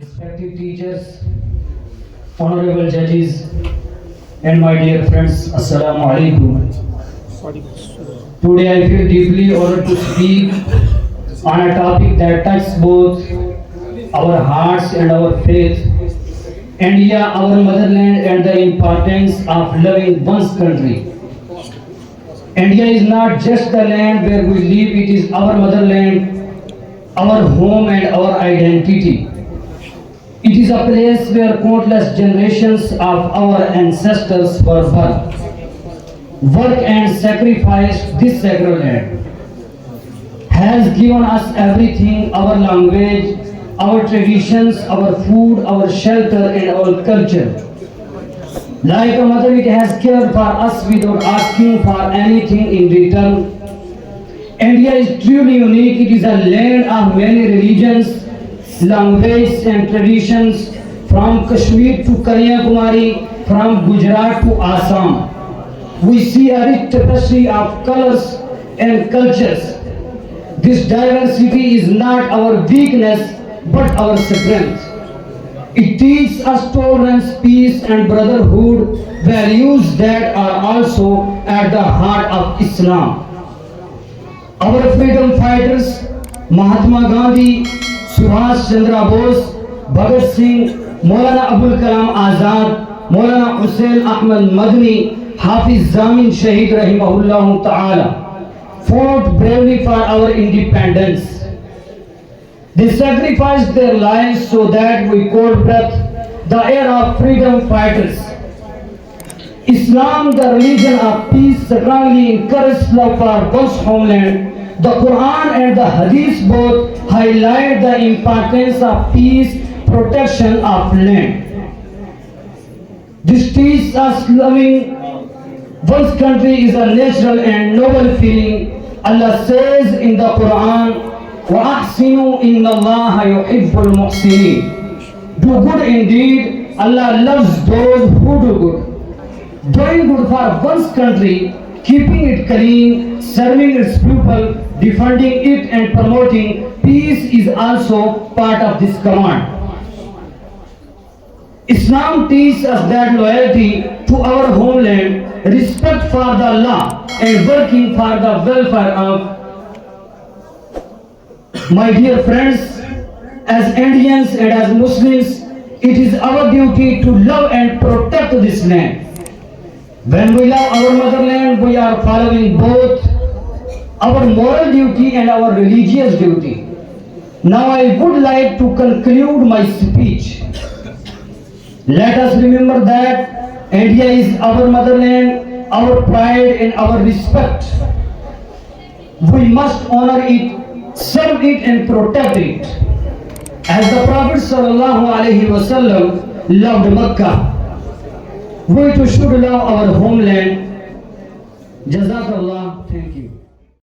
Respected teachers, honorable judges, and my dear friends, Assalamu alaikum. Today I feel deeply honored to speak on a topic that touches both our hearts and our faith. India, our motherland, and the importance of loving one's country. India is not just the land where we live, it is our motherland, our home, and our identity. It is a place where countless generations of our ancestors were born, worked and sacrificed. This sacred land has given us everything: our language, our traditions, our food, our shelter, and our culture. Like a mother, it has cared for us without asking for anything in return. India is truly unique. It is a land of many religions, languages and traditions, from Kashmir to Kanyakumari, from Gujarat to Assam. We see a rich tapestry of colors and cultures. This diversity is not our weakness but our strength. It teaches us tolerance, peace and brotherhood, values that are also at the heart of Islam. Our freedom fighters, Mahatma Gandhi, Subhash Chandra Bose, Bhagat Singh, Maulana Abul Kalam Azad, Maulana Hussain Ahmad Madni, Hafiz Zamin Shahid Rahimahullah Ta'ala, fought bravely for our independence. They sacrificed their lives so that we could breathe the air of freedom fighters. Islam, the religion of peace, strongly encourages love for one's homeland. The Quran and the Hadith both highlight the importance of peace, protection of land. This teaches us loving one's country is a natural and noble feeling. Allah says in the Quran, وَأَحْسِنُوا إِنَّ اللَّهَ يُحِبُّ الْمُحْسِنِينَ. Do good indeed. Allah loves those who do good. Doing good for one's country, keeping it clean, serving its people, defending it and promoting peace is also part of this command. Islam teaches us that loyalty to our homeland, respect for the law and working for the welfare of my dear friends, as Indians and as Muslims, it is our duty to love and protect this land. When we love our motherland, we are following both our moral duty and our religious duty. Now I would like to conclude my speech. Let us remember that India is our motherland, our pride and our respect. We must honor it, serve it and protect it. As the Prophet ﷺ loved Makkah, we too should love our homeland. Jazakallah.